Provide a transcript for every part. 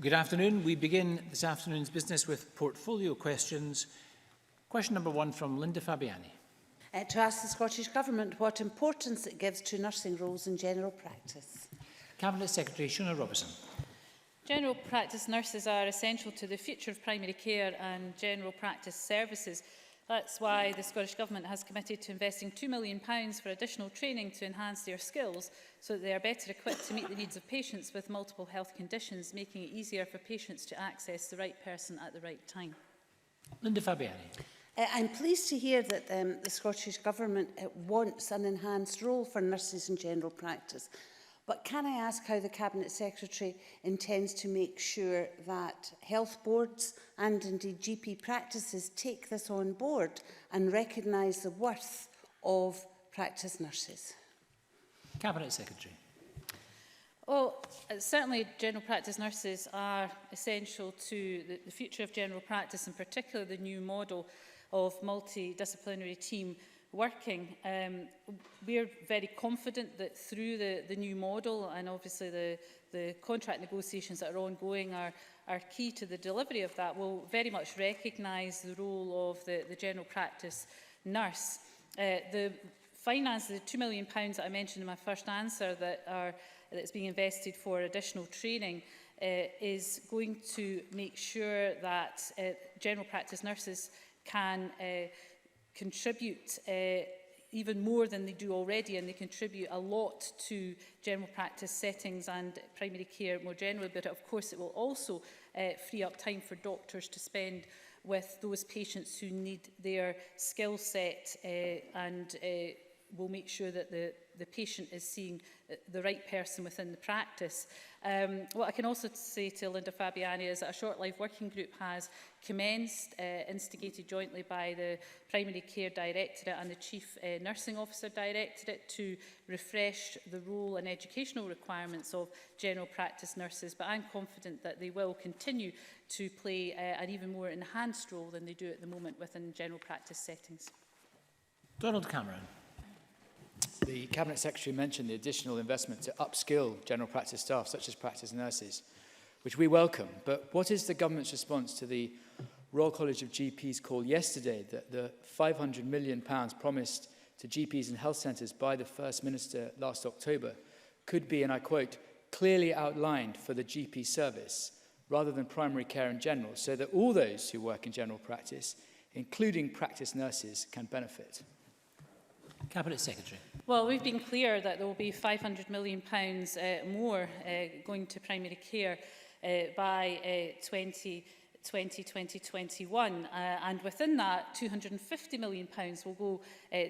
Good afternoon. We begin this afternoon's business with portfolio questions. Question number 1 from Linda Fabiani. To ask the Scottish Government what importance it gives to nursing roles in general practice. Cabinet Secretary Shona Robertson. General practice nurses are essential to the future of primary care and general practice services. That's why the Scottish Government has committed to investing £2 million for additional training to enhance their skills so that they are better equipped to meet the needs of patients with multiple health conditions, making it easier for patients to access the right person at the right time. Linda Fabiani. I'm pleased to hear that the Scottish Government wants an enhanced role for nurses in general practice. But can I ask how the Cabinet Secretary intends to make sure that health boards and indeed GP practices take this on board and recognise the worth of practice nurses? Cabinet Secretary. Well, certainly general practice nurses are essential to the future of general practice, and particularly the new model of multidisciplinary team working. We're very confident that through the new model, and obviously the contract negotiations that are ongoing are key to the delivery of that, will very much recognise the role of the general practice nurse. The finance, the £2 million that I mentioned in my first answer that's being invested for additional training is going to make sure that general practice nurses can contribute even more than they do already, and they contribute a lot to general practice settings and primary care more generally, but of course it will also free up time for doctors to spend with those patients who need their skill set and will make sure that the patient is seeing the right person within the practice. What I can also say to Linda Fabiani is that a short life working group has commenced, instigated jointly by the Primary Care Directorate and the Chief Nursing Officer Directorate, to refresh the role and educational requirements of general practice nurses. But I'm confident that they will continue to play an even more enhanced role than they do at the moment within general practice settings. Donald Cameron. The Cabinet Secretary mentioned the additional investment to upskill general practice staff, such as practice nurses, which we welcome. But what is the Government's response to the Royal College of GPs call yesterday that the £500 million promised to GPs and health centres by the First Minister last October could be, and I quote, clearly outlined for the GP service rather than primary care in general, so that all those who work in general practice, including practice nurses, can benefit? Cabinet Secretary. Well, we've been clear that there will be £500 million more going to primary care by 2021, and within that £250 million will go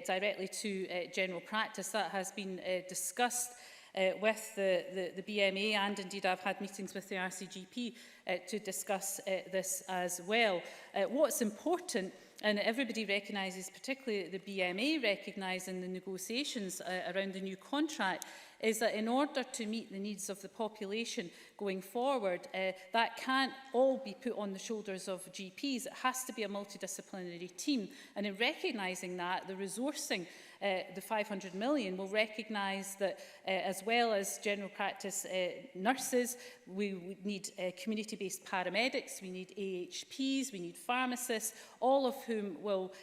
directly to general practice. That has been discussed with the BMA, and indeed I've had meetings with the RCGP to discuss this as well. What's important, and everybody recognises, particularly the BMA recognise in the negotiations around the new contract, is that in order to meet the needs of the population going forward, that can't all be put on the shoulders of GPs. It has to be a multidisciplinary team. And in recognising that, the resourcing, the £500 million, will recognise that as well as general practice nurses, we need community-based paramedics, we need AHPs, we need pharmacists, all of whom will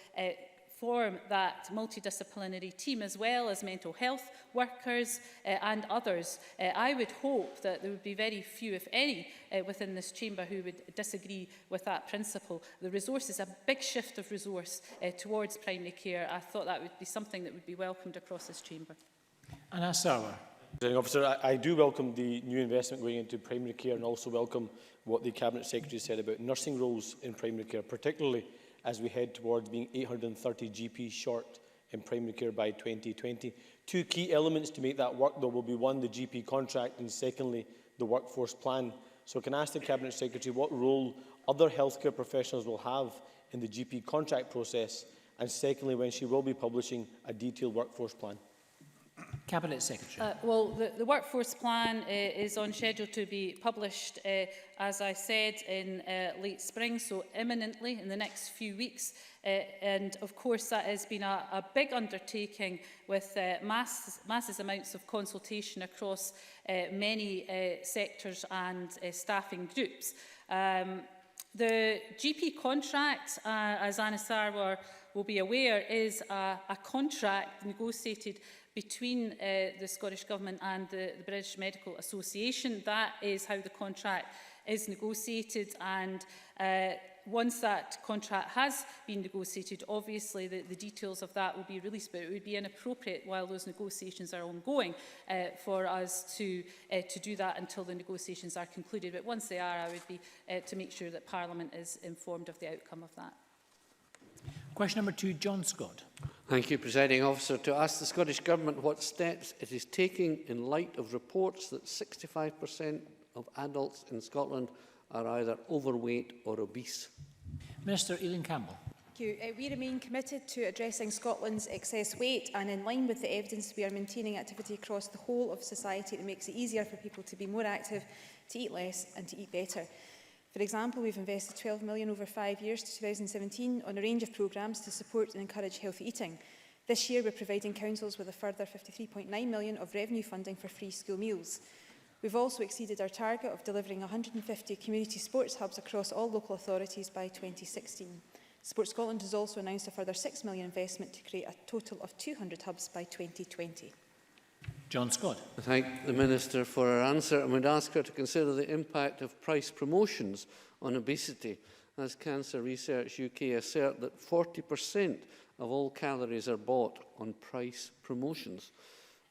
form that multidisciplinary team, as well as mental health workers and others. I would hope that there would be very few, if any, within this chamber who would disagree with that principle. The resource is a big shift of resource towards primary care. I thought that would be something that would be welcomed across this chamber. Anna Sarwar. Officer, I do welcome the new investment going into primary care, and also welcome what the Cabinet Secretary said about nursing roles in primary care, particularly as we head towards being 830 GPs short in primary care by 2020. Two key elements to make that work, though, will be one, the GP contract, and secondly, the workforce plan. So can I ask the Cabinet Secretary what role other healthcare professionals will have in the GP contract process, and secondly, when she will be publishing a detailed workforce plan? Cabinet Secretary. Well, the workforce plan is on schedule to be published, as I said, in late spring, so imminently in the next few weeks. And of course, that has been a big undertaking with massive amounts of consultation across many sectors and staffing groups. The GP contract, as Anna Sarwar will be aware, is a contract negotiated between the Scottish Government and the British Medical Association. That is how the contract is negotiated, and once that contract has been negotiated, obviously the details of that will be released, but it would be inappropriate while those negotiations are ongoing for us to do that until the negotiations are concluded. But once they are, I would be to make sure that Parliament is informed of the outcome of that. Question number 2, John Scott. Thank you, Presiding Officer. To ask the Scottish Government what steps it is taking in light of reports that 65% of adults in Scotland are either overweight or obese. Minister Eileen Campbell. Thank you. We remain committed to addressing Scotland's excess weight, and in line with the evidence, we are maintaining activity across the whole of society that makes it easier for people to be more active, to eat less and to eat better. For example, we've invested £12 million over 5 years to 2017 on a range of programmes to support and encourage healthy eating. This year, we're providing councils with a further £53.9 million of revenue funding for free school meals. We've also exceeded our target of delivering 150 community sports hubs across all local authorities by 2016. Sport Scotland has also announced a further £6 million investment to create a total of 200 hubs by 2020. John Scott. I thank the Minister for her answer and would ask her to consider the impact of price promotions on obesity, as Cancer Research UK assert that 40% of all calories are bought on price promotions.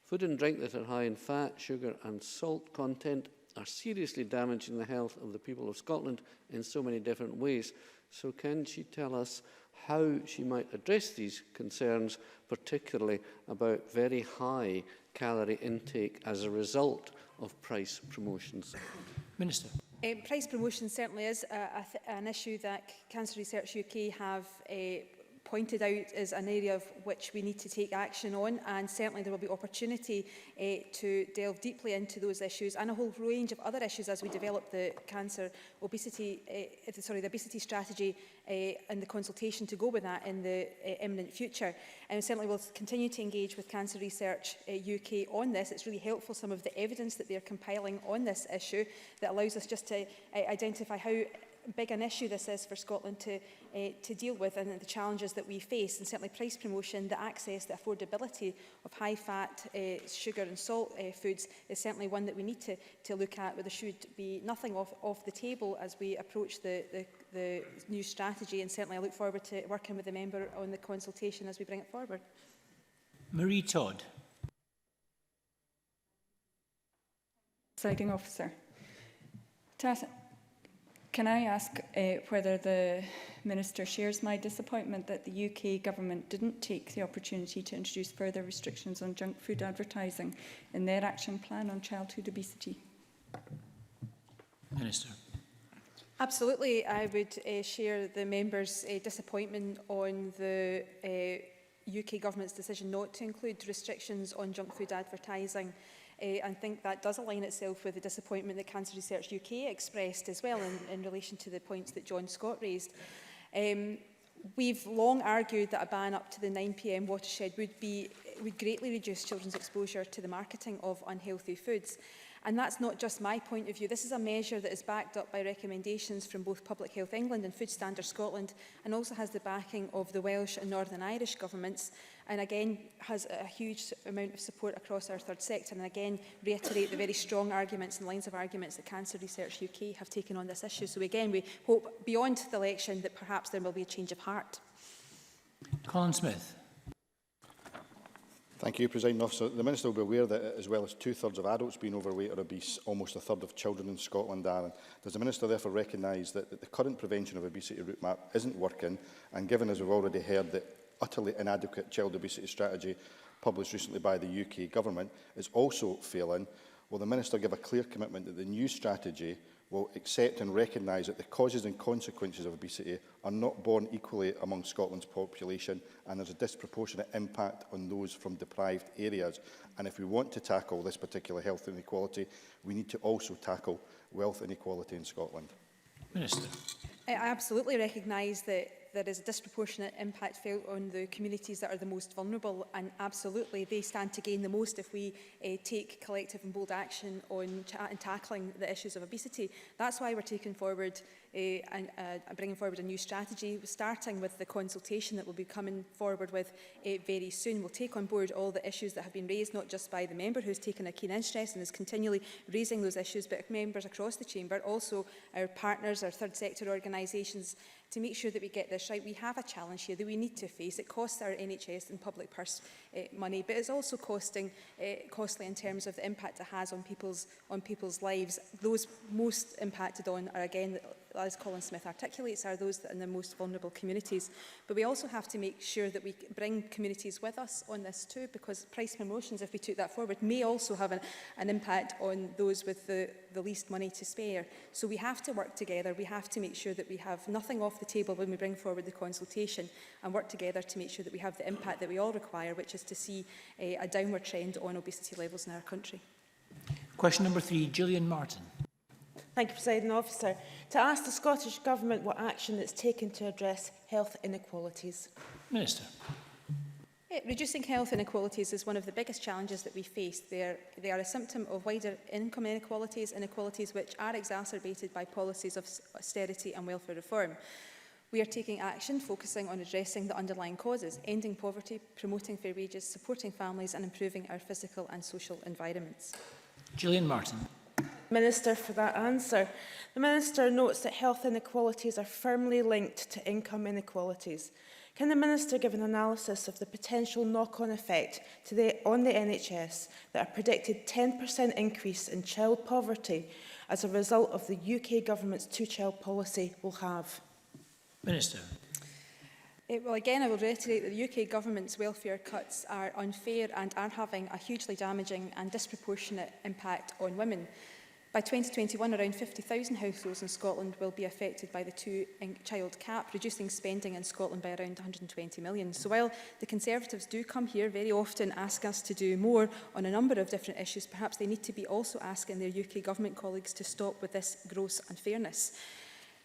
Food and drink that are high in fat, sugar and salt content are seriously damaging the health of the people of Scotland in so many different ways. So can she tell us how she might address these concerns, particularly about very high calorie intake as a result of price promotions? Minister. Price promotion certainly is an issue that Cancer Research UK have pointed out as an area of which we need to take action on, and certainly there will be opportunity to delve deeply into those issues and a whole range of other issues as we develop the obesity strategy and the consultation to go with that in the imminent future. And certainly we'll continue to engage with Cancer Research UK on this. It's really helpful, some of the evidence that they're compiling on this issue that allows us just to identify how big an issue this is for Scotland to deal with, and the challenges that we face. And certainly price promotion, the access, the affordability of high fat, sugar and salt foods is certainly one that we need to look at, where there should be nothing off the table as we approach the new strategy. And certainly I look forward to working with the member on the consultation as we bring it forward. Marie Todd. Presiding Officer. Can I ask whether the Minister shares my disappointment that the UK Government didn't take the opportunity to introduce further restrictions on junk food advertising in their action plan on childhood obesity? Minister. Absolutely, I would share the member's disappointment on the UK Government's decision not to include restrictions on junk food advertising. And think that does align itself with the disappointment that Cancer Research UK expressed as well in relation to the points that John Scott raised. We've long argued that a ban up to the 9 PM watershed would greatly reduce children's exposure to the marketing of unhealthy foods. And that's not just my point of view. This is a measure that is backed up by recommendations from both Public Health England and Food Standards Scotland, and also has the backing of the Welsh and Northern Irish governments, and again has a huge amount of support across our third sector, and again reiterate the very strong arguments and lines of arguments that Cancer Research UK have taken on this issue. So again, we hope beyond the election that perhaps there will be a change of heart. Colin Smith. Thank you, Presiding Officer. The Minister will be aware that as well as 2/3 of adults being overweight or obese, almost 1/3 of children in Scotland are. Does the Minister therefore recognise that the current prevention of obesity route map isn't working, and given, as we've already heard, the utterly inadequate child obesity strategy published recently by the UK Government is also failing, will the Minister give a clear commitment that the new strategy will accept and recognise that the causes and consequences of obesity are not borne equally among Scotland's population and there's a disproportionate impact on those from deprived areas? And if we want to tackle this particular health inequality, we need to also tackle wealth inequality in Scotland. Minister. I absolutely recognise that there is a disproportionate impact felt on the communities that are the most vulnerable, and absolutely they stand to gain the most if we take collective and bold action on tackling the issues of obesity. That's why we're taking forward and bringing forward a new strategy, starting with the consultation that we'll be coming forward with very soon. We'll take on board all the issues that have been raised, not just by the member who's taken a keen interest and is continually raising those issues, but members across the chamber, also our partners, our third sector organisations, to make sure that we get this right. We have a challenge here that we need to face. It costs our NHS and public purse money, but it's also costly in terms of the impact it has on people's lives. Those most impacted on are, again, as Colin Smith articulates, are those that are in the most vulnerable communities. But we also have to make sure that we bring communities with us on this too, because price promotions, if we took that forward, may also have an impact on those with the least money to spare. So we have to work together. We have to make sure that we have nothing off the table when we bring forward the consultation, and work together to make sure that we have the impact that we all require, which is to see a downward trend on obesity levels in our country. Question number 3, Gillian Martin. Thank you, Presiding Officer. To ask the Scottish Government what action it's taken to address health inequalities. Minister. Reducing health inequalities is one of the biggest challenges that we face. They are a symptom of wider income inequalities which are exacerbated by policies of austerity and welfare reform. We are taking action focusing on addressing the underlying causes, ending poverty, promoting fair wages, supporting families and improving our physical and social environments. Gillian Martin. Minister, for that answer. The Minister notes that health inequalities are firmly linked to income inequalities. Can the Minister give an analysis of the potential knock-on effect on the NHS that a predicted 10% increase in child poverty as a result of the UK Government's two-child policy will have? Minister. Well, again, I will reiterate that the UK Government's welfare cuts are unfair and are having a hugely damaging and disproportionate impact on women. By 2021, around 50,000 households in Scotland will be affected by the two-child cap, reducing spending in Scotland by around 120 million. So while the Conservatives do come here very often ask us to do more on a number of different issues, perhaps they need to be also asking their UK Government colleagues to stop with this gross unfairness.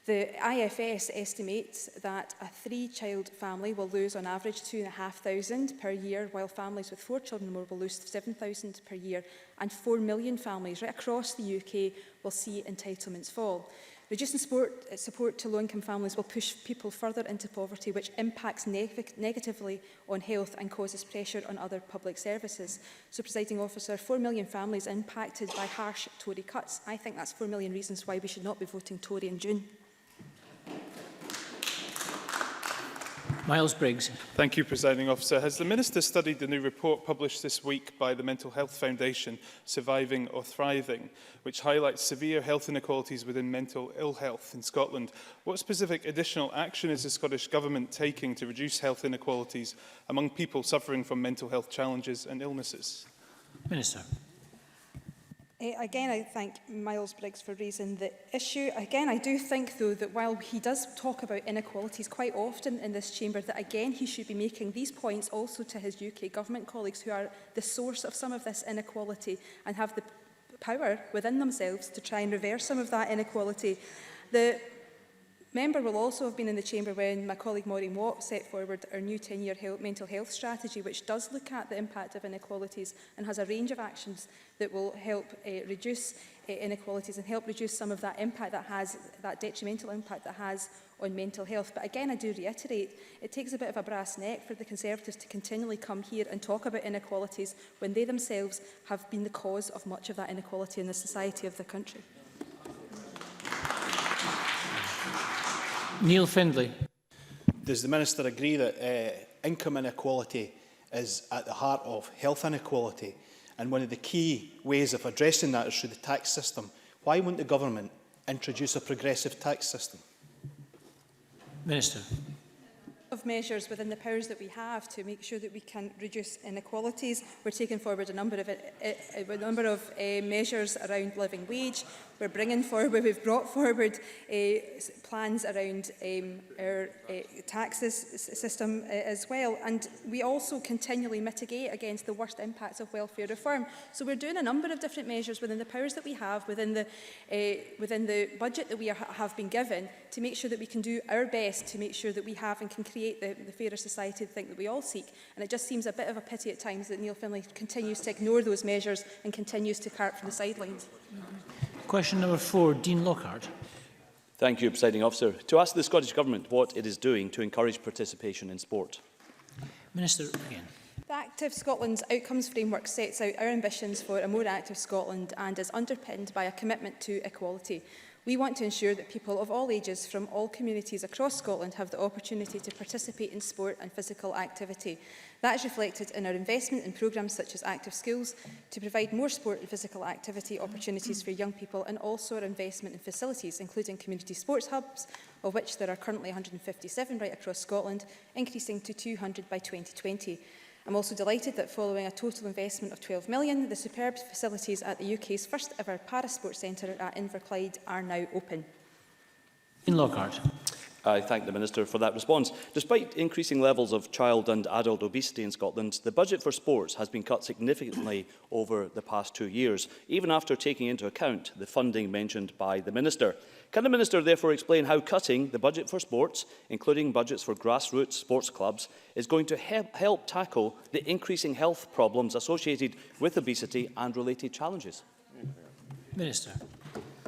The IFS estimates that a three-child family will lose on average £2,500 per year, while families with 4 children or more will lose £7,000 per year, and 4 million families right across the UK will see entitlements fall. Reducing support to low-income families will push people further into poverty, which impacts negatively on health and causes pressure on other public services. So, Presiding Officer, 4 million families impacted by harsh Tory cuts. I think that's 4 million reasons why we should not be voting Tory in June. Miles Briggs. Thank you, Presiding Officer. Has the Minister studied the new report published this week by the Mental Health Foundation, Surviving or Thriving, which highlights severe health inequalities within mental ill health in Scotland? What specific additional action is the Scottish Government taking to reduce health inequalities among people suffering from mental health challenges and illnesses? Minister. Again, I thank Miles Briggs for raising the issue. Again, I do think, though, that while he does talk about inequalities quite often in this chamber, that again he should be making these points also to his UK Government colleagues who are the source of some of this inequality and have the power within themselves to try and reverse some of that inequality. The member will also have been in the chamber when my colleague Maureen Watt set forward our new 10-year mental health strategy, which does look at the impact of inequalities and has a range of actions that will help reduce inequalities and help reduce some of that impact that detrimental impact that has on mental health. But again, I do reiterate, it takes a bit of a brass neck for the Conservatives to continually come here and talk about inequalities when they themselves have been the cause of much of that inequality in the society of the country. Neil Findlay. Does the Minister agree that income inequality is at the heart of health inequality, and one of the key ways of addressing that is through the tax system? Why won't the Government introduce a progressive tax system? Minister. of measures within the powers that we have to make sure that we can reduce inequalities. We're taking forward a number of measures around living wage. We've brought forward plans around our taxes system as well, and we also continually mitigate against the worst impacts of welfare reform. So we're doing a number of different measures within the powers that we have, within the budget that we have been given, to make sure that we can do our best to make sure that we have and can create the fairer society that we all seek. And it just seems a bit of a pity at times that Neil Findlay continues to ignore those measures and continues to cart from the sidelines. Question number 4, Dean Lockhart. Thank you, Presiding Officer. To ask the Scottish Government what it is doing to encourage participation in sport. Minister again. The Active Scotland's Outcomes Framework sets out our ambitions for a more active Scotland and is underpinned by a commitment to equality. We want to ensure that people of all ages from all communities across Scotland have the opportunity to participate in sport and physical activity. That is reflected in our investment in programmes such as Active Schools to provide more sport and physical activity opportunities for young people, and also our investment in facilities, including community sports hubs, of which there are currently 157 right across Scotland, increasing to 200 by 2020. I'm also delighted that following a total investment of £12 million, the superb facilities at the UK's first ever Parasport Centre at Inverclyde are now open. Dean Lockhart. I thank the Minister for that response. Despite increasing levels of child and adult obesity in Scotland, the budget for sports has been cut significantly over the past 2 years, even after taking into account the funding mentioned by the Minister. Can the Minister therefore explain how cutting the budget for sports, including budgets for grassroots sports clubs, is going to help tackle the increasing health problems associated with obesity and related challenges? Minister.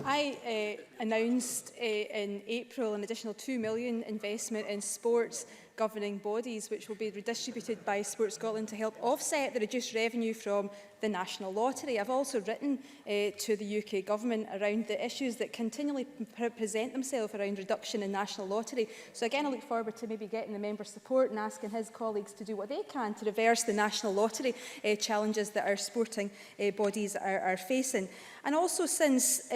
I announced in April an additional £2 million investment in sports governing bodies, which will be redistributed by Sport Scotland to help offset the reduced revenue from the National Lottery. I've also written to the UK Government around the issues that continually present themselves around reduction in National Lottery. So again, I look forward to maybe getting the member's support and asking his colleagues to do what they can to reverse the National Lottery challenges that our sporting bodies are facing. And also since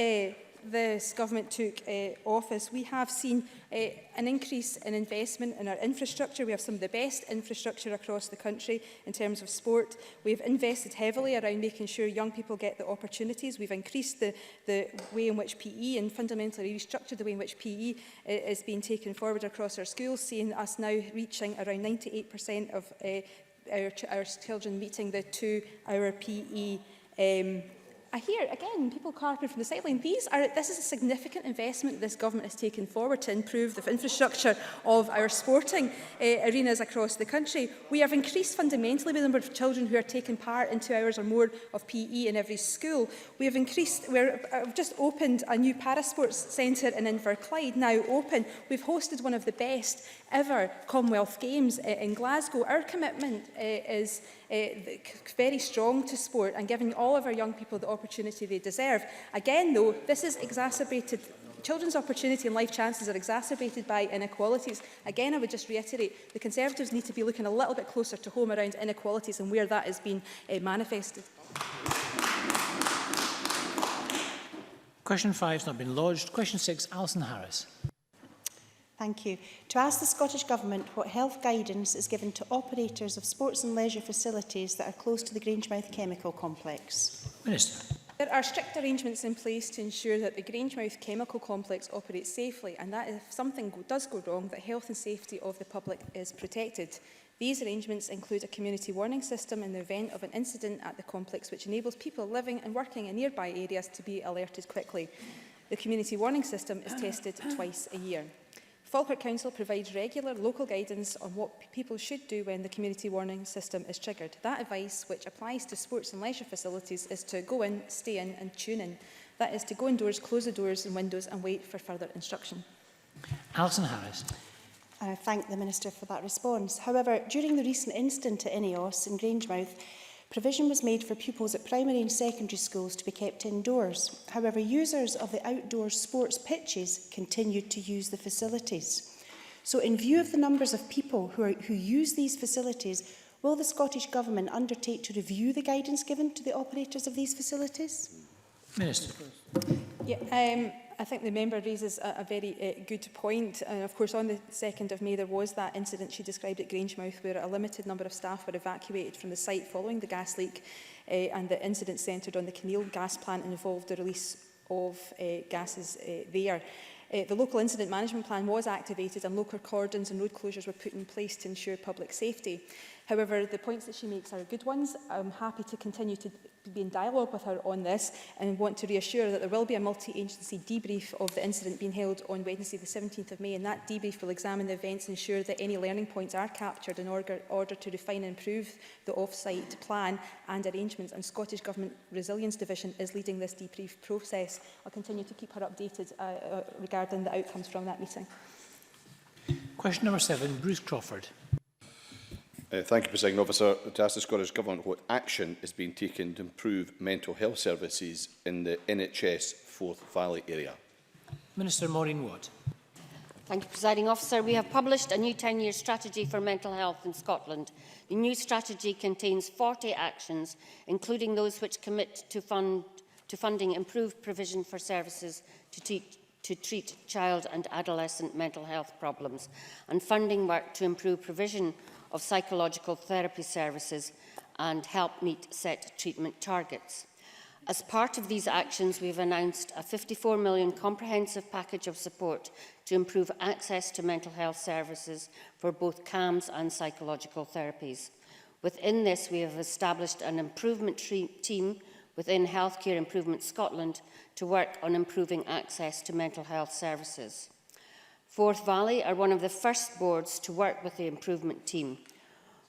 this government took office, we have seen an increase in investment in our infrastructure. We have some of the best infrastructure across the country in terms of sport. We've invested heavily around making sure young people get the opportunities. We've increased the way in which PE and fundamentally restructured the way in which PE is being taken forward across our schools, seeing us now reaching around 98% of our children meeting the 2-hour PE I hear, again, people carping from the sideline. This is a significant investment this government has taken forward to improve the infrastructure of our sporting arenas across the country. We have increased fundamentally the number of children who are taking part in 2 hours or more of PE in every school. We've just opened a new Parasports Centre in Inverclyde, now open. We've hosted one of the best ever Commonwealth Games in Glasgow. Our commitment is very strong to sport and giving all of our young people the opportunity they deserve. Again, though, this is exacerbated. Children's opportunity and life chances are exacerbated by inequalities. Again, I would just reiterate, the Conservatives need to be looking a little bit closer to home around inequalities and where that is being manifested. Question 5 has not been lodged. Question 6, Alison Harris. Thank you. To ask the Scottish Government what health guidance is given to operators of sports and leisure facilities that are close to the Grangemouth Chemical Complex. Minister. There are strict arrangements in place to ensure that the Grangemouth Chemical Complex operates safely, and that if something does go wrong, that health and safety of the public is protected. These arrangements include a community warning system in the event of an incident at the complex, which enables people living and working in nearby areas to be alerted quickly. The community warning system is tested twice a year. Falkirk Council provides regular local guidance on what people should do when the community warning system is triggered. That advice, which applies to sports and leisure facilities, is to go in, stay in and tune in. That is to go indoors, close the doors and windows and wait for further instruction. Alison Harris. I thank the Minister for that response. However, during the recent incident at Ineos in Grangemouth, provision was made for pupils at primary and secondary schools to be kept indoors. However, users of the outdoor sports pitches continued to use the facilities. So in view of the numbers of people who use these facilities, will the Scottish Government undertake to review the guidance given to the operators of these facilities? Minister. Yeah, I think the member raises a very good point. And of course, on the 2nd of May, there was that incident she described at Grangemouth, where a limited number of staff were evacuated from the site following the gas leak, and the incident centred on the Kinneil gas plant and involved the release of gases there. The local incident management plan was activated and local cordons and road closures were put in place to ensure public safety. However, the points that she makes are good ones. I'm happy to continue to be in dialogue with her on this and want to reassure that there will be a multi-agency debrief of the incident being held on Wednesday the 17th of May, and that debrief will examine the events and ensure that any learning points are captured in order to refine and improve the off-site plan and arrangements, and Scottish Government Resilience Division is leading this debrief process. I'll continue to keep her updated regarding the outcomes from that meeting. Question number 7, Bruce Crawford. Thank you, Presiding Officer. To ask the Scottish Government what action is being taken to improve mental health services in the NHS Forth Valley area. Minister Maureen Watt. Thank you, Presiding Officer. We have published a new 10-year strategy for mental health in Scotland. The new strategy contains 40 actions, including those which commit to funding improved provision for services to treat child and adolescent mental health problems, and funding work to improve provision of psychological therapy services and help meet set treatment targets. As part of these actions, we have announced a £54 million comprehensive package of support to improve access to mental health services for both CAMHS and psychological therapies. Within this, we have established an improvement team within Healthcare Improvement Scotland to work on improving access to mental health services. Forth Valley are one of the first boards to work with the improvement team.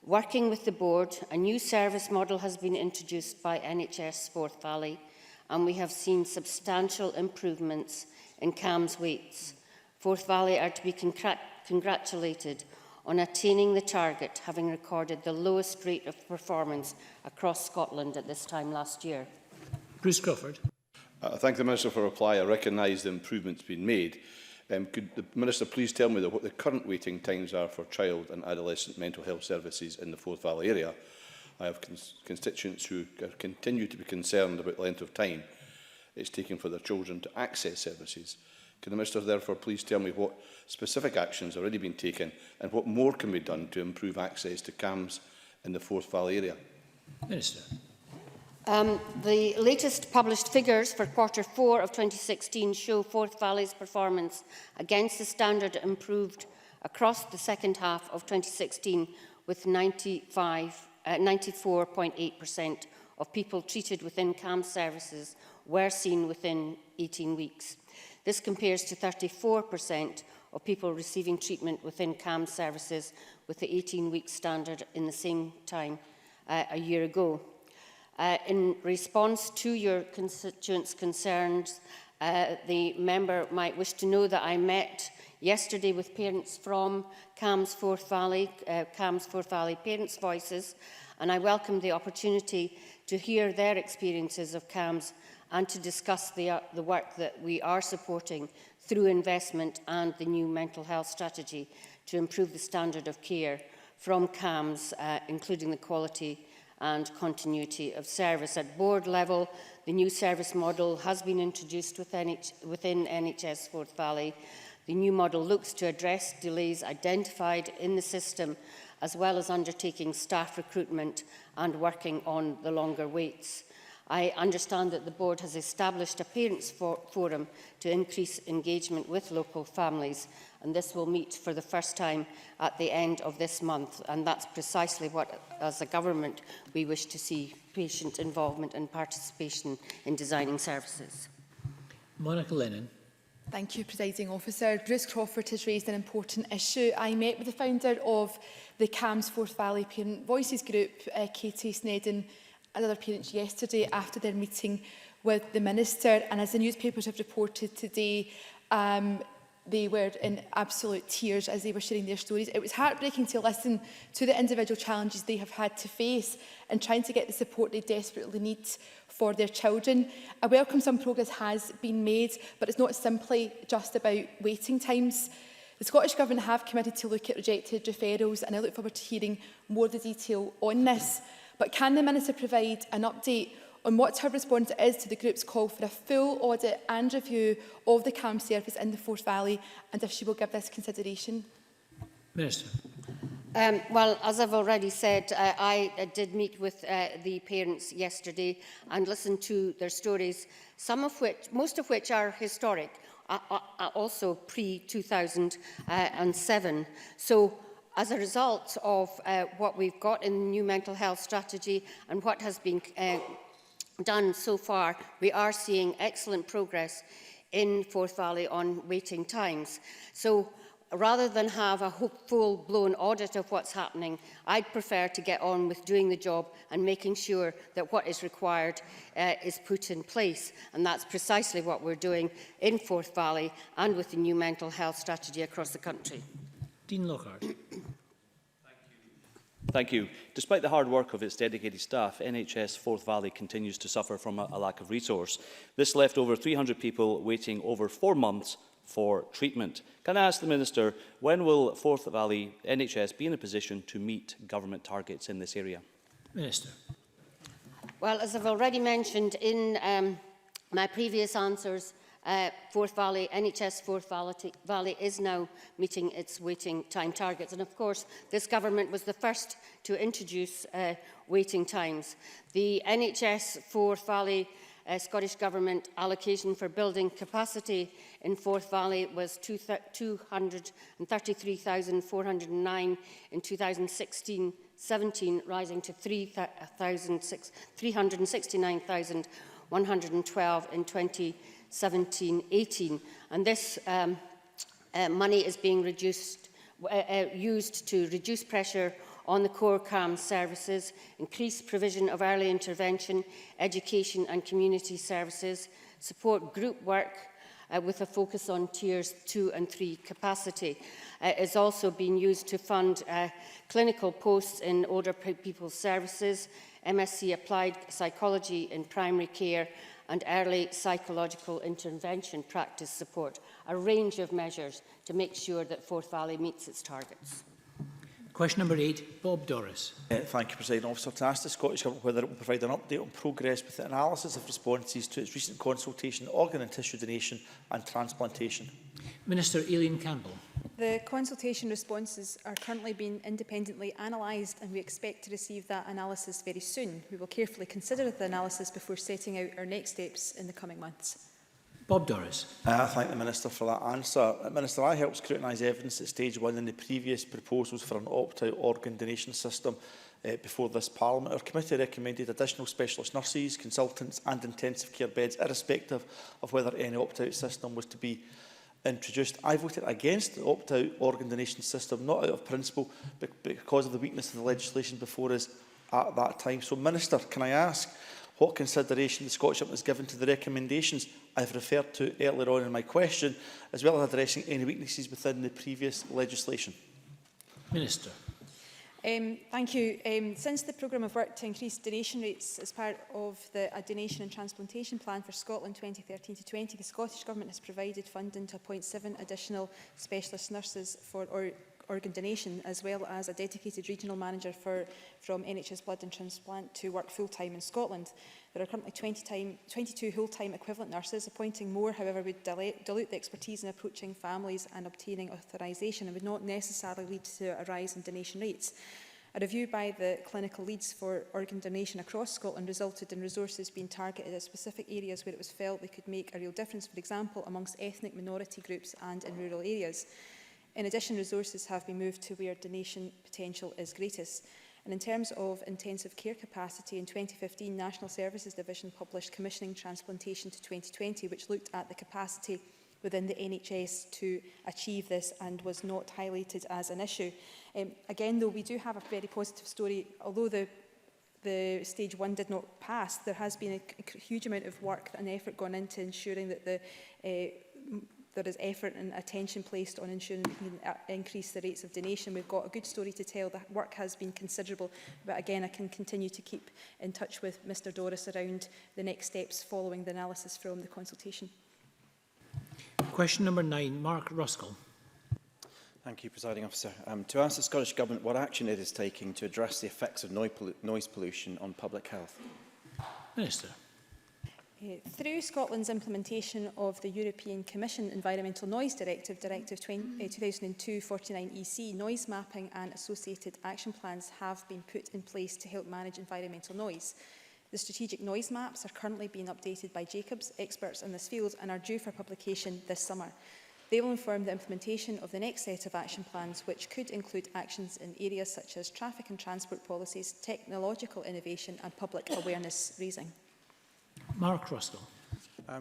Working with the board, a new service model has been introduced by NHS Forth Valley, and we have seen substantial improvements in CAMHS weights. Forth Valley are to be congratulated on attaining the target, having recorded the lowest rate of performance across Scotland at this time last year. Bruce Crawford. I thank the Minister for a reply. I recognise the improvements being made. Could the Minister please tell me what the current waiting times are for child and adolescent mental health services in the Forth Valley area? I have constituents who continue to be concerned about the length of time it's taking for their children to access services. Can the Minister therefore please tell me what specific actions have already been taken and what more can be done to improve access to CAMHS in the Forth Valley area? Minister. The latest published figures for Q4 of 2016 show Forth Valley's performance against the standard improved across the second half of 2016, with 94.8% of people treated within CAMHS services were seen within 18 weeks. This compares to 34% of people receiving treatment within CAMHS services with the 18-week standard in the same time a year ago. In response to your constituents' concerns, the member might wish to know that I met yesterday with parents from CAMHS Forth Valley Parents' Voices, and I welcomed the opportunity to hear their experiences of CAMHS and to discuss the work that we are supporting through investment and the new mental health strategy to improve the standard of care from CAMHS, including the quality and continuity of service. At board level, the new service model has been introduced within NHS Forth Valley. The new model looks to address delays identified in the system, as well as undertaking staff recruitment and working on the longer waits. I understand that the board has established a parents' forum to increase engagement with local families, and this will meet for the first time at the end of this month, and that's precisely what, as a government, we wish to see: patient involvement and participation in designing services. Monica Lennon. Thank you, Presiding Officer. Bruce Crawford has raised an important issue. I met with the founder of the CAMHS Forth Valley Parent Voices group, Katie Snedden, and other parents yesterday after their meeting with the Minister. And as the newspapers have reported today, they were in absolute tears as they were sharing their stories. It was heartbreaking to listen to the individual challenges they have had to face in trying to get the support they desperately need for their children. I welcome some progress has been made, but it's not simply just about waiting times. The Scottish Government have committed to look at rejected referrals, and I look forward to hearing more of the detail on this. But can the Minister provide an update on what her response is to the group's call for a full audit and review of the CAM service in the Forth Valley, and if she will give this consideration. Minister. Well, as I've already said, I did meet with the parents yesterday and listened to their stories, most of which are historic, also pre-2007. So, as a result of what we've got in the new mental health strategy and what has been done so far, we are seeing excellent progress in Forth Valley on waiting times. So, rather than have a full-blown audit of what's happening, I'd prefer to get on with doing the job and making sure that what is required is put in place. And that's precisely what we're doing in Forth Valley and with the new mental health strategy across the country. Dean Lockhart. Thank you. Despite the hard work of its dedicated staff, NHS Forth Valley continues to suffer from a lack of resource. This left over 300 people waiting over 4 months for treatment. Can I ask the Minister, when will Forth Valley NHS be in a position to meet government targets in this area? Minister. Well, as I've already mentioned in my previous answers, NHS Forth Valley is now meeting its waiting time targets. And of course, this government was the first to introduce waiting times. The NHS Forth Valley Scottish Government allocation for building capacity in Forth Valley was 233,409 in 2016-17, rising to 369,112 in 2017-18. And this money is being used to reduce pressure on the core CAM services, increase provision of early intervention, education and community services, support group work with a focus on tiers 2 and 3 capacity. It is also being used to fund clinical posts in older people's services, MSc Applied Psychology in primary care and early psychological intervention practice support, a range of measures to make sure that Forth Valley meets its targets. Question number 8, Bob Doris. Thank you, President Officer. To ask the Scottish Government whether it will provide an update on progress with the analysis of responses to its recent consultation, organ and tissue donation and transplantation. Minister Aileen Campbell. The consultation responses are currently being independently analysed and we expect to receive that analysis very soon. We will carefully consider the analysis before setting out our next steps in the coming months. Bob Doris. I thank the Minister for that answer. Minister, I helped scrutinise evidence at stage 1 in the previous proposals for an opt-out organ donation system before this Parliament. Our committee recommended additional specialist nurses, consultants and intensive care beds, irrespective of whether any opt-out system was to be introduced. I voted against the opt-out organ donation system, not out of principle, but because of the weakness of the legislation before us at that time. So, Minister, can I ask what consideration the Scottish Government has given to the recommendations I have referred to earlier on in my question, as well as addressing any weaknesses within the previous legislation? Minister. Thank you. Since the programme of work to increase donation rates as part of the Donation and Transplantation Plan for Scotland 2013-20, the Scottish Government has provided funding to appoint 7 additional specialist nurses for organ donation, as well as a dedicated regional manager from NHS Blood and Transplant to work full-time in Scotland. There are currently 22 full-time equivalent nurses. Appointing more, however, would dilute the expertise in approaching families and obtaining authorisation and would not necessarily lead to a rise in donation rates. A review by the clinical leads for organ donation across Scotland resulted in resources being targeted at specific areas where it was felt they could make a real difference, for example, amongst ethnic minority groups and in rural areas. In addition, resources have been moved to where donation potential is greatest. And in terms of intensive care capacity, in 2015, National Services Division published Commissioning Transplantation to 2020, which looked at the capacity within the NHS to achieve this and was not highlighted as an issue. Again, though, we do have a very positive story. Although the stage 1 did not pass, there has been a huge amount of work and effort gone into ensuring that there is effort and attention placed on ensuring we can increase the rates of donation. We've got a good story to tell. The work has been considerable, but again, I can continue to keep in touch with Mr Doris around the next steps following the analysis from the consultation. Question number 9, Mark Ruskell. Thank you, Presiding Officer. To ask the Scottish Government what action it is taking to address the effects of noise pollution on public health. Minister. Through Scotland's implementation of the European Commission Environmental Noise Directive, Directive 2002-49/EC, noise mapping and associated action plans have been put in place to help manage environmental noise. The strategic noise maps are currently being updated by Jacobs, experts in this field, and are due for publication this summer. They will inform the implementation of the next set of action plans, which could include actions in areas such as traffic and transport policies, technological innovation and public awareness raising. Mark Ruskell.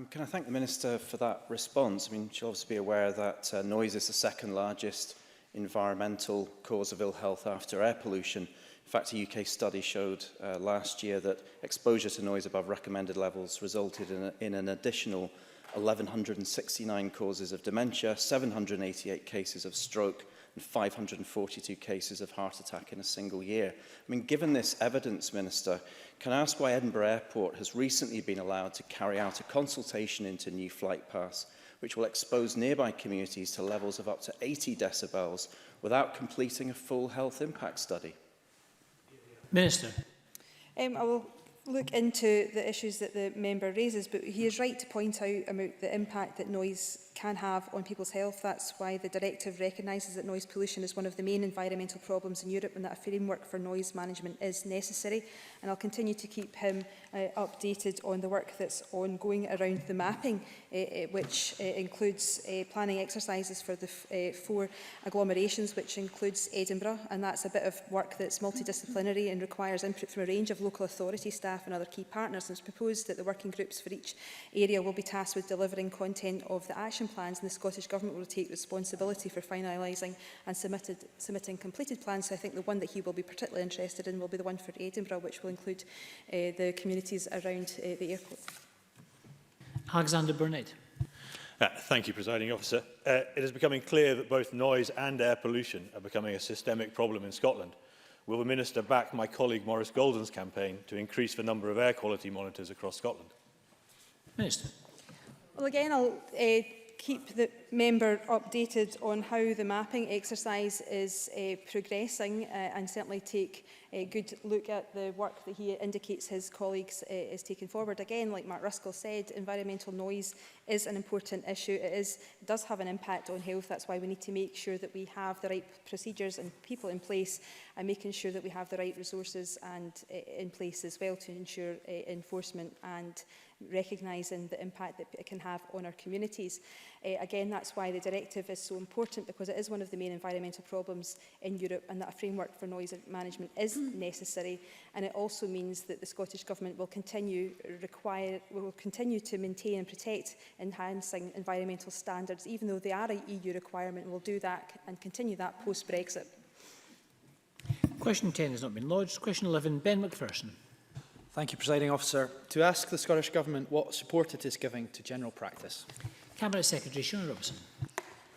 Can I thank the Minister for that response? I mean, she'll obviously be aware that noise is the second largest environmental cause of ill health after air pollution. In fact, a UK study showed last year that exposure to noise above recommended levels resulted in an additional 1,169 causes of dementia, 788 cases of stroke, and 542 cases of heart attack in a single year. I mean, given this evidence, Minister, can I ask why Edinburgh Airport has recently been allowed to carry out a consultation into new flight paths, which will expose nearby communities to levels of up to 80 decibels without completing a full health impact study? Minister. I will look into the issues that the member raises, but he is right to point out about the impact that noise can have on people's health. That's why the directive recognises that noise pollution is one of the main environmental problems in Europe and that a framework for noise management is necessary. And I'll continue to keep him updated on the work that's ongoing around the mapping, which includes planning exercises for the 4 agglomerations, which includes Edinburgh. And that's a bit of work that's multidisciplinary and requires input from a range of local authority staff and other key partners. And it's proposed that the working groups for each area will be tasked with delivering content of the action plans, and the Scottish Government will take responsibility for finalising and submitting completed plans. So I think the one that he will be particularly interested in will be the one for Edinburgh, which will include the communities around the airport. Alexander Burnett. Thank you, Presiding Officer. It is becoming clear that both noise and air pollution are becoming a systemic problem in Scotland. Will the Minister back my colleague Maurice Golden's campaign to increase the number of air quality monitors across Scotland? Minister. Well, again, I'll keep the member updated on how the mapping exercise is progressing and certainly take a good look at the work that he indicates his colleagues is taking forward. Again, like Mark Ruskell said, environmental noise is an important issue. It does have an impact on health. That's why we need to make sure that we have the right procedures and people in place, and making sure that we have the right resources and in place as well to ensure enforcement and recognising the impact that it can have on our communities. Again, that's why the directive is so important, because it is one of the main environmental problems in Europe, and that a framework for noise management is necessary. And it also means that the Scottish Government will continue to maintain and protect enhancing environmental standards, even though they are an EU requirement. We'll do that and continue that post-Brexit. Question 10 has not been lodged. Question 11, Ben McPherson. Thank you, Presiding Officer. To ask the Scottish Government what support it is giving to general practice. Cabinet Secretary Shona Robertson.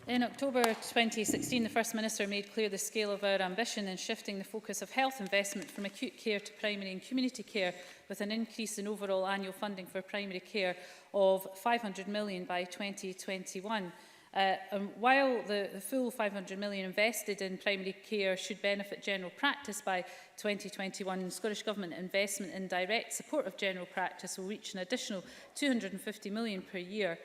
In October 2016, the First Minister made clear the scale of our ambition in shifting the focus of health investment from acute care to primary and community care, with an increase in overall annual funding for primary care of £500 million by 2021. While the full £500 million invested in primary care should benefit general practice by 2021, Scottish Government investment in direct support of general practice will reach an additional £250 million per year.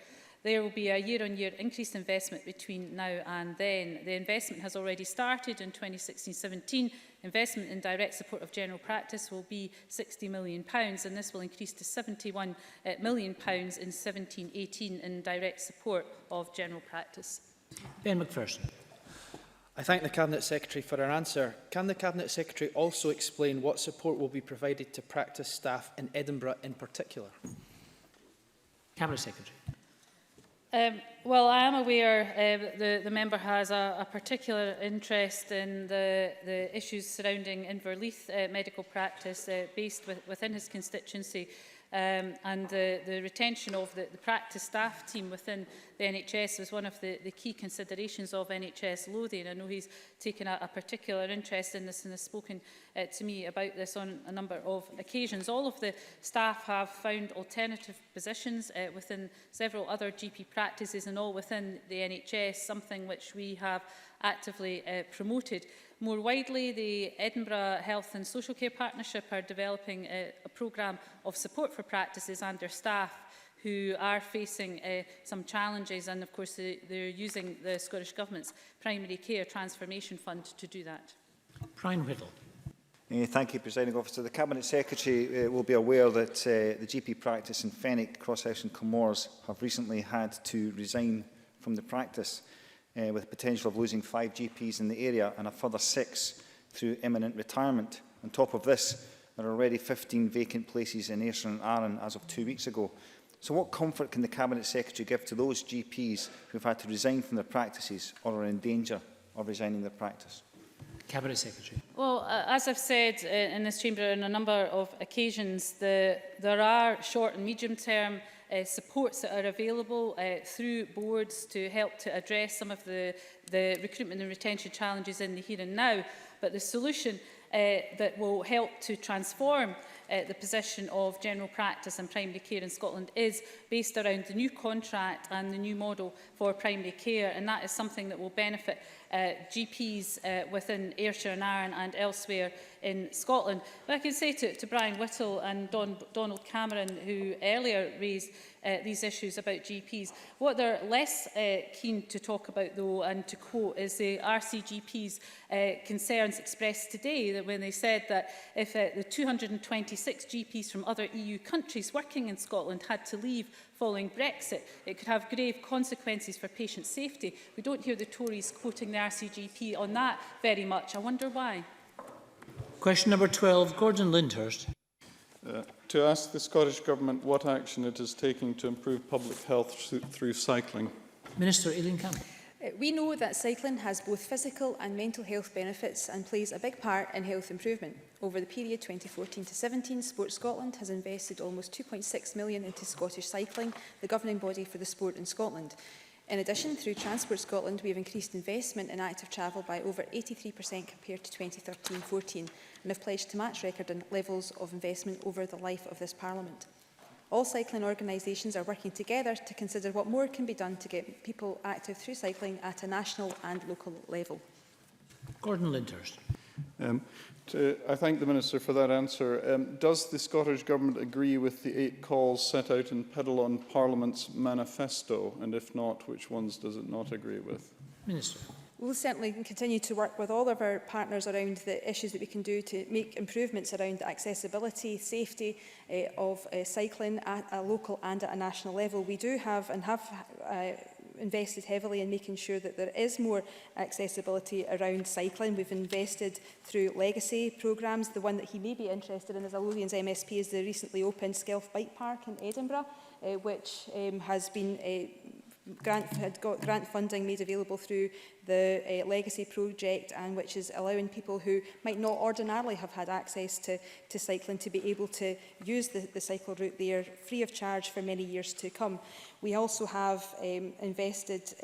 There will be a year-on-year increased investment between now and then. The investment has already started in 2016-17. Investment in direct support of general practice will be £60 million, and this will increase to £71 million in 17-18 in direct support of general practice. Ben McPherson. I thank the Cabinet Secretary for her answer. Can the Cabinet Secretary also explain what support will be provided to practice staff in Edinburgh in particular? Cabinet Secretary. Well, I am aware the member has a particular interest in the issues surrounding Inverleith medical practice based within his constituency, and the retention of the practice staff team within the NHS was one of the key considerations of NHS Lothian. I know he's taken a particular interest in this and has spoken to me about this on a number of occasions. All of the staff have found alternative positions within several other GP practices and all within the NHS, something which we have actively promoted. More widely, the Edinburgh Health and Social Care Partnership are developing a programme of support for practices and their staff who are facing some challenges, and of course they're using the Scottish Government's Primary Care Transformation Fund to do that. Brian Whittle. Thank you, Presiding Officer. The Cabinet Secretary will be aware that the GP practice in Fenwick, Crosshouse and Comores have recently had to resign from the practice with the potential of losing 5 GPs in the area and a further 6 through imminent retirement. On top of this, there are already 15 vacant places in Ayrshire and Arran as of 2 weeks ago. So what comfort can the Cabinet Secretary give to those GPs who have had to resign from their practices or are in danger of resigning their practice? Cabinet Secretary. Well, as I've said in this chamber on a number of occasions, there are short and medium-term supports that are available through boards to help to address some of the recruitment and retention challenges in the here and now. But the solution that will help to transform the position of general practice and primary care in Scotland is based around the new contract and the new model for primary care, and that is something that will benefit GPs within Ayrshire and Arran and elsewhere in Scotland. But I can say to Brian Whittle and Donald Cameron, who earlier raised these issues about GPs, what they're less keen to talk about, though, and to quote, is the RCGP's concerns expressed today, that when they said that if the 226 GPs from other EU countries working in Scotland had to leave following Brexit, it could have grave consequences for patient safety. We don't hear the Tories quoting the RCGP on that very much. I wonder why. Question number 12, Gordon Lyndhurst. To ask the Scottish Government what action it is taking to improve public health through cycling. Minister Aileen Campbell. We know that cycling has both physical and mental health benefits and plays a big part in health improvement. Over the period 2014 to 17, Sport Scotland has invested almost £2.6 million into Scottish Cycling, the governing body for the sport in Scotland. In addition, through Transport Scotland, we have increased investment in active travel by over 83% compared to 2013-14 and have pledged to match record levels of investment over the life of this Parliament. All cycling organisations are working together to consider what more can be done to get people active through cycling at a national and local level. Gordon Lyndhurst. I thank the Minister for that answer. Does the Scottish Government agree with the 8 calls set out in Pedal on Parliament's manifesto? And if not, which ones does it not agree with? Minister. We'll certainly continue to work with all of our partners around the issues that we can do to make improvements around accessibility, safety of cycling at a local and at a national level. We do have and have invested heavily in making sure that there is more accessibility around cycling. We've invested through legacy programmes. The one that he may be interested in as a Lothian's MSP is the recently opened Skelf Bike Park in Edinburgh, which has been got grant funding made available through the legacy project, and which is allowing people who might not ordinarily have had access to cycling to be able to use the cycle route there free of charge for many years to come. We also have invested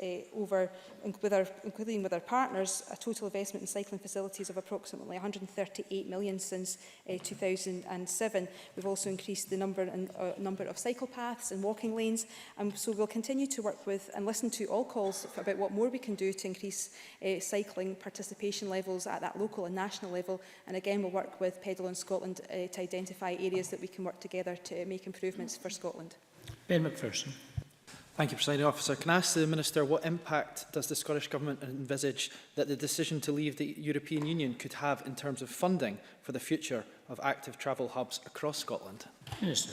including with our partners, a total investment in cycling facilities of approximately £138 million since 2007. We've also increased the number of cycle paths and walking lanes, and so we'll continue to work with and listen to all calls about what more we can do to increase cycling participation levels at that local and national level. And again, we'll work with Pedal on Scotland to identify areas that we can work together to make improvements for Scotland. Ben McPherson. Thank you, Presiding Officer. Can I ask the Minister what impact does the Scottish Government envisage that the decision to leave the European Union could have in terms of funding for the future of active travel hubs across Scotland? Minister.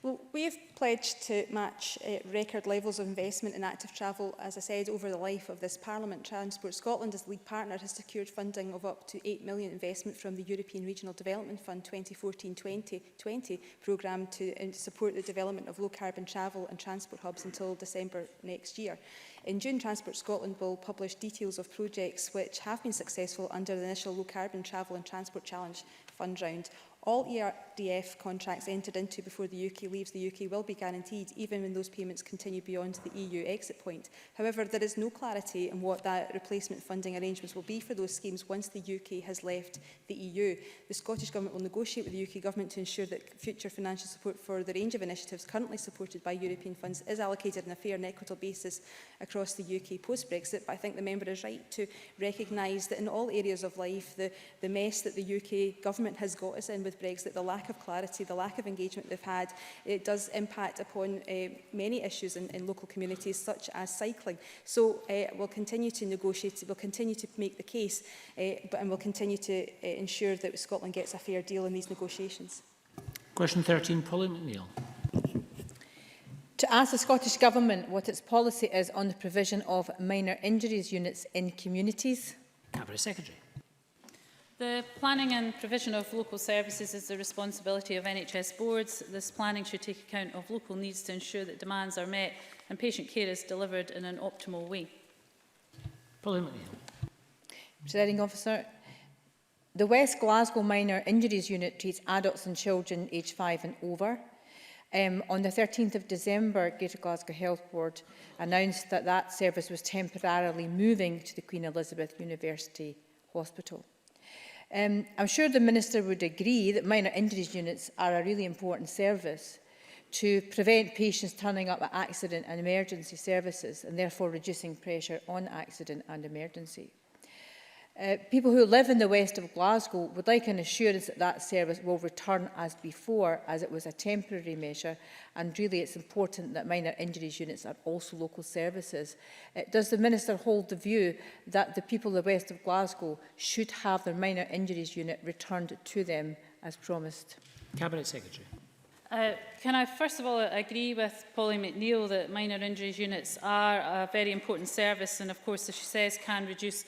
Well, we have pledged to match record levels of investment in active travel, as I said, over the life of this Parliament. Transport Scotland, as lead partner, has secured funding of up to £8 million investment from the European Regional Development Fund 2014-2020 programme to support the development of low-carbon travel and transport hubs until December next year. In June, Transport Scotland will publish details of projects which have been successful under the initial low-carbon travel and transport challenge fund round. All ERDF contracts entered into before the UK leaves the UK will be guaranteed, even when those payments continue beyond the EU exit point. However, there is no clarity on what that replacement funding arrangements will be for those schemes once the UK has left the EU. The Scottish Government will negotiate with the UK Government to ensure that future financial support for the range of initiatives currently supported by European funds is allocated on a fair and equitable basis across the UK post-Brexit. But I think the member is right to recognise that in all areas of life, the mess that the UK Government has got us in with Brexit, the lack of clarity, the lack of engagement they've had, it does impact upon many issues in local communities, such as cycling. So we'll continue to negotiate, we'll continue to make the case, and we'll continue to ensure that Scotland gets a fair deal in these negotiations. Question 13, Polly McNeill. To ask the Scottish Government what its policy is on the provision of minor injuries units in communities. Cabinet Secretary. The planning and provision of local services is the responsibility of NHS boards. This planning should take account of local needs to ensure that demands are met and patient care is delivered in an optimal way. Polly McNeill. Presiding Officer, the West Glasgow Minor Injuries Unit treats adults and children aged 5 and over. On the 13th of December, Greater Glasgow Health Board announced that that service was temporarily moving to the Queen Elizabeth University Hospital. I'm sure the Minister would agree that minor injuries units are a really important service to prevent patients turning up at accident and emergency services and therefore reducing pressure on accident and emergency. People who live in the west of Glasgow would like an assurance that that service will return as before, as it was a temporary measure, and really it's important that minor injuries units are also local services. Does the Minister hold the view that the people of the west of Glasgow should have their minor injuries unit returned to them as promised? Cabinet Secretary. Can I first of all agree with Polly McNeill that minor injuries units are a very important service and of course, as she says, can reduce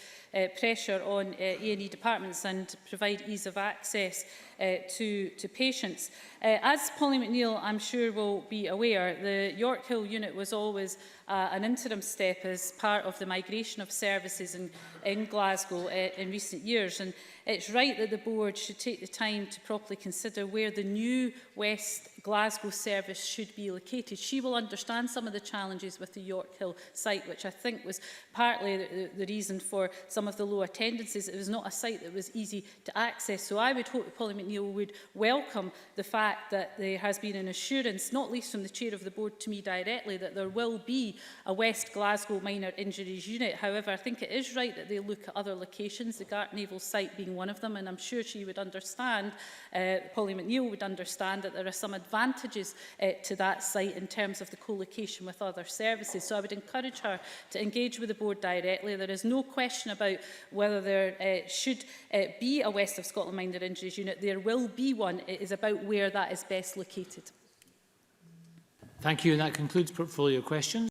pressure on A&E departments and provide ease of access to patients. As Polly McNeill, I'm sure, will be aware, the York Hill unit was always an interim step as part of the migration of services in Glasgow in recent years. And it's right that the board should take the time to properly consider where the new West Glasgow service should be located. She will understand some of the challenges with the York Hill site, which I think was partly the reason for some of the low attendances. It was not a site that was easy to access. So I would hope that Polly McNeill would welcome the fact that there has been an assurance, not least from the chair of the board to me directly, that there will be a West Glasgow minor injuries unit. However, I think it is right that they look at other locations, the Gart Naval site being one of them, and I'm sure she would understand, Polly McNeill would understand, that there are some advantages to that site in terms of the co-location with other services. So I would encourage her to engage with the board directly. There is no question about whether there should be a West of Scotland minor injuries unit. There will be one. It is about where that is best located. Thank you, and that concludes portfolio questions.